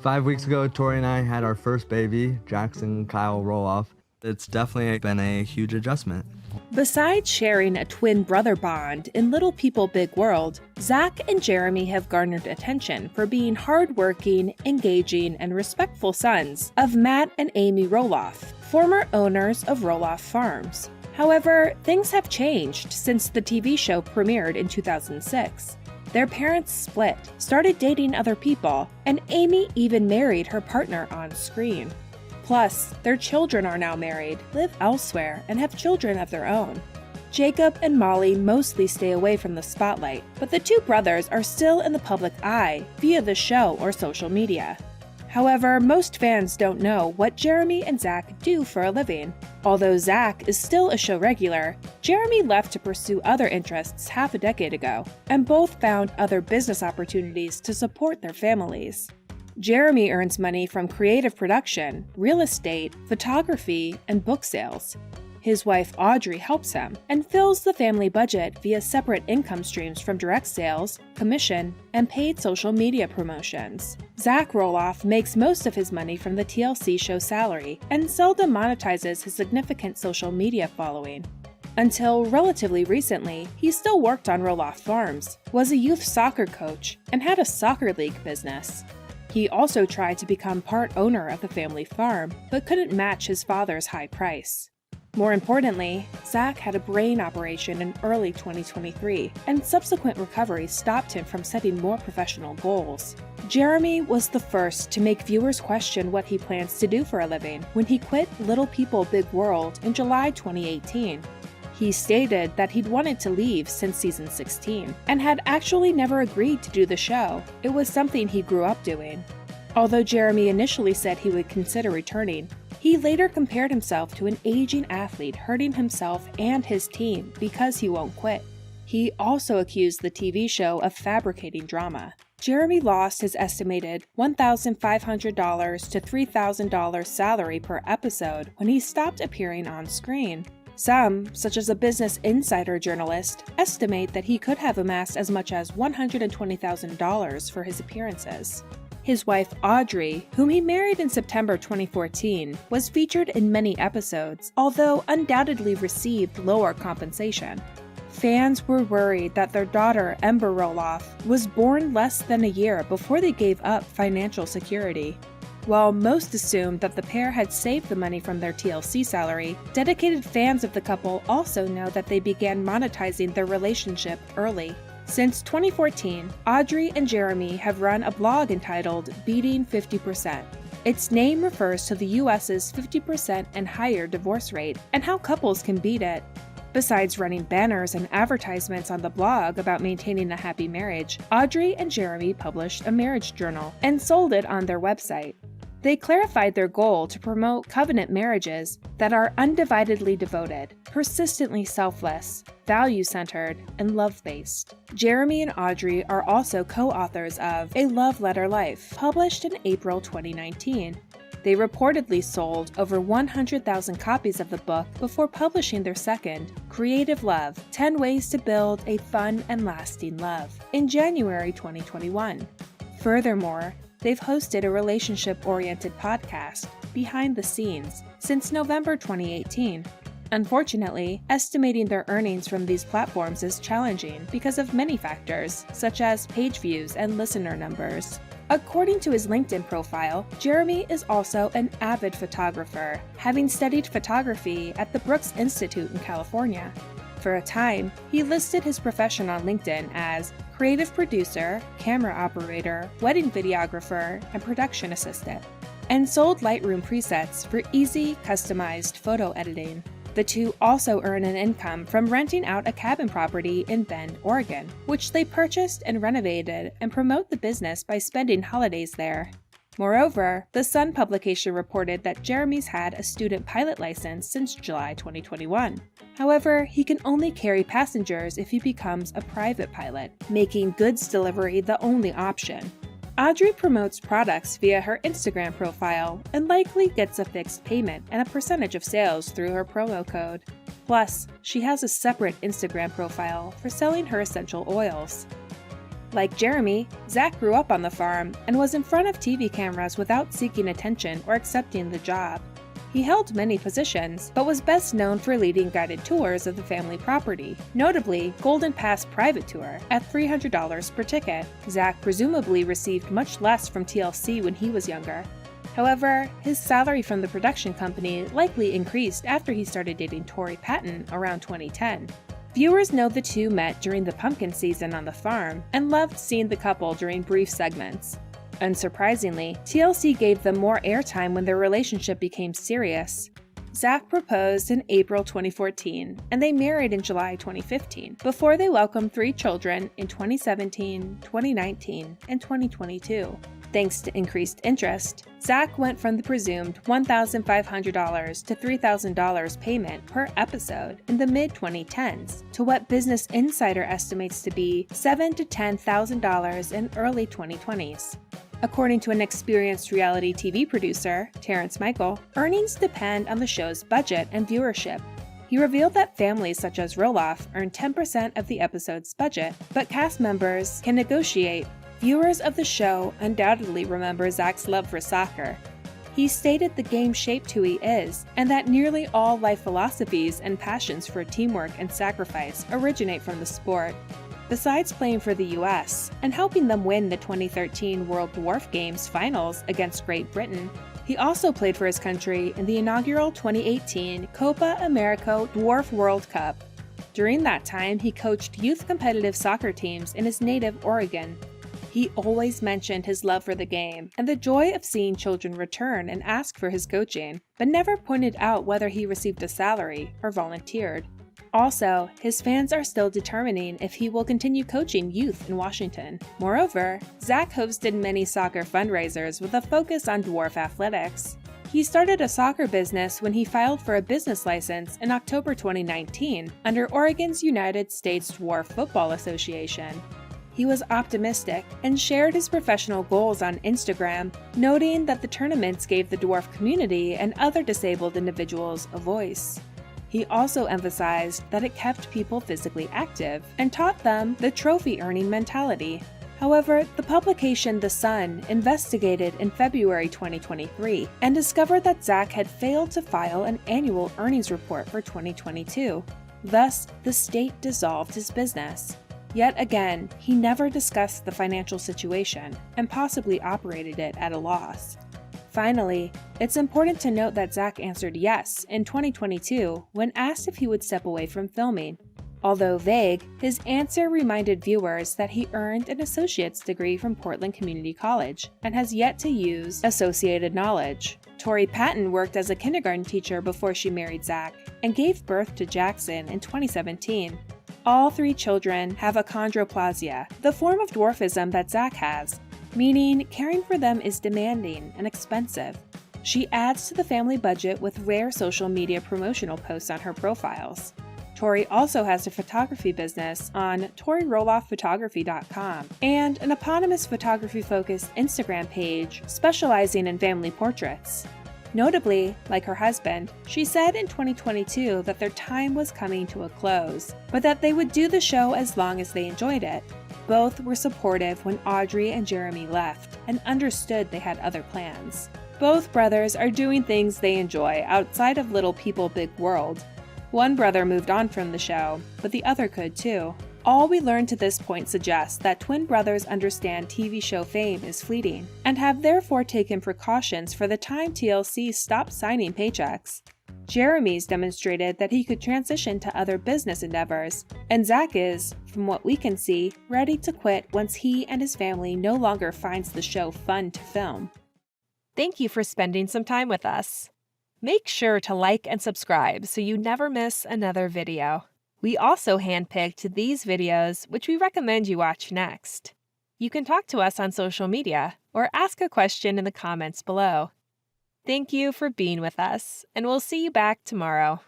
5 weeks ago, Tori and I had our first baby, Jackson Kyle Roloff. It's definitely been a huge adjustment. Besides sharing a twin brother bond in Little People Big World, Zach and Jeremy have garnered attention for being hardworking, engaging, and respectful sons of Matt and Amy Roloff, former owners of Roloff Farms. However, things have changed since the TV show premiered in 2006. Their parents split, started dating other people, and Amy even married her partner on screen. Plus, their children are now married, live elsewhere, and have children of their own. Jacob and Molly mostly stay away from the spotlight, but the two brothers are still in the public eye via the show or social media. However, most fans don't know what Jeremy and Zach do for a living. Although Zach is still a show regular, Jeremy left to pursue other interests half a decade ago, and both found other business opportunities to support their families. Jeremy earns money from creative production, real estate, photography, and book sales. His wife Audrey helps him and fills the family budget via separate income streams from direct sales, commission, and paid social media promotions. Zach Roloff makes most of his money from the TLC show salary and seldom monetizes his significant social media following. Until relatively recently, he still worked on Roloff Farms, was a youth soccer coach, and had a soccer league business. He also tried to become part owner of the family farm, but couldn't match his father's high price. More importantly, Zach had a brain operation in early 2023, and subsequent recovery stopped him from setting more professional goals. Jeremy was the first to make viewers question what he plans to do for a living when he quit Little People Big World in July 2018. He stated that he'd wanted to leave since season 16, and had actually never agreed to do the show. It was something he grew up doing. Although Jeremy initially said he would consider returning, he later compared himself to an aging athlete hurting himself and his team because he won't quit. He also accused the TV show of fabricating drama. Jeremy lost his estimated $1,500 to $3,000 salary per episode when he stopped appearing on screen. Some, such as a Business Insider journalist, estimate that he could have amassed as much as $120,000 for his appearances. His wife Audrey, whom he married in September 2014, was featured in many episodes, although undoubtedly received lower compensation. Fans were worried that their daughter, Ember Roloff, was born less than a year before they gave up financial security. While most assumed that the pair had saved the money from their TLC salary, dedicated fans of the couple also know that they began monetizing their relationship early. Since 2014, Audrey and Jeremy have run a blog entitled Beating 50%. Its name refers to the US's 50% and higher divorce rate and how couples can beat it. Besides running banners and advertisements on the blog about maintaining a happy marriage, Audrey and Jeremy published a marriage journal and sold it on their website. They clarified their goal to promote covenant marriages that are undividedly devoted, persistently selfless, value-centered, and love-based. Jeremy and Audrey are also co-authors of A Love Letter Life, published in April 2019. They reportedly sold over 100,000 copies of the book before publishing their second, Creative Love: 10 Ways to Build a Fun and Lasting Love, in January 2021. Furthermore, they've hosted a relationship-oriented podcast, Behind the Scenes, since November 2018. Unfortunately, estimating their earnings from these platforms is challenging because of many factors, such as page views and listener numbers. According to his LinkedIn profile, Jeremy is also an avid photographer, having studied photography at the Brooks Institute in California. For a time, he listed his profession on LinkedIn as creative producer, camera operator, wedding videographer, and production assistant, and sold Lightroom presets for easy, customized photo editing. The two also earn an income from renting out a cabin property in Bend, Oregon, which they purchased and renovated and promote the business by spending holidays there. Moreover, The Sun publication reported that Jeremy's had a student pilot license since July 2021. However, he can only carry passengers if he becomes a private pilot, making goods delivery the only option. Audrey promotes products via her Instagram profile and likely gets a fixed payment and a percentage of sales through her promo code. Plus, she has a separate Instagram profile for selling her essential oils. Like Jeremy, Zach grew up on the farm and was in front of TV cameras without seeking attention or accepting the job. He held many positions, but was best known for leading guided tours of the family property, notably Golden Pass Private Tour at $300 per ticket. Zach presumably received much less from TLC when he was younger. However, his salary from the production company likely increased after he started dating Tori Patton around 2010. Viewers know the two met during the pumpkin season on the farm and loved seeing the couple during brief segments. Unsurprisingly, TLC gave them more airtime when their relationship became serious. Zach proposed in April 2014, and they married in July 2015, before they welcomed 3 children in 2017, 2019, and 2022. Thanks to increased interest, Zach went from the presumed $1,500 to $3,000 payment per episode in the mid-2010s to what Business Insider estimates to be $7,000 to $10,000 in early 2020s. According to an experienced reality TV producer, Terrence Michael, earnings depend on the show's budget and viewership. He revealed that families such as Roloff earn 10% of the episode's budget, but cast members can negotiate. Viewers of the show undoubtedly remember Zach's love for soccer. He stated the game shaped who he is, and that nearly all life philosophies and passions for teamwork and sacrifice originate from the sport. Besides playing for the US and helping them win the 2013 World Dwarf Games finals against Great Britain, he also played for his country in the inaugural 2018 Copa America Dwarf World Cup. During that time, he coached youth competitive soccer teams in his native Oregon. He always mentioned his love for the game and the joy of seeing children return and ask for his coaching, but never pointed out whether he received a salary or volunteered. Also, his fans are still determining if he will continue coaching youth in Washington. Moreover, Zach hosted many soccer fundraisers with a focus on dwarf athletics. He started a soccer business when he filed for a business license in October 2019 under Oregon's United States Dwarf Football Association. He was optimistic and shared his professional goals on Instagram, noting that the tournaments gave the dwarf community and other disabled individuals a voice. He also emphasized that it kept people physically active and taught them the trophy-earning mentality. However, the publication The Sun investigated in February 2023 and discovered that Zach had failed to file an annual earnings report for 2022. Thus, the state dissolved his business. Yet again, he never discussed the financial situation and possibly operated it at a loss. Finally, it's important to note that Zach answered yes in 2022 when asked if he would step away from filming. Although vague, his answer reminded viewers that he earned an associate's degree from Portland Community College and has yet to use associated knowledge. Tori Patton worked as a kindergarten teacher before she married Zach and gave birth to Jackson in 2017. All 3 children have achondroplasia, the form of dwarfism that Zach has, meaning caring for them is demanding and expensive. She adds to the family budget with rare social media promotional posts on her profiles. Tori also has a photography business on ToriRoloffPhotography.com and an eponymous photography-focused Instagram page specializing in family portraits. Notably, like her husband, she said in 2022 that their time was coming to a close, but that they would do the show as long as they enjoyed it. Both were supportive when Audrey and Jeremy left and understood they had other plans. Both brothers are doing things they enjoy outside of Little People Big World. One brother moved on from the show, but the other could too. All we learned to this point suggests that twin brothers understand TV show fame is fleeting, and have therefore taken precautions for the time TLC stopped signing paychecks. Jeremy's demonstrated that he could transition to other business endeavors, and Zach is, from what we can see, ready to quit once he and his family no longer finds the show fun to film. Thank you for spending some time with us. Make sure to like and subscribe so you never miss another video. We also handpicked these videos, which we recommend you watch next. You can talk to us on social media or ask a question in the comments below. Thank you for being with us, and we'll see you back tomorrow.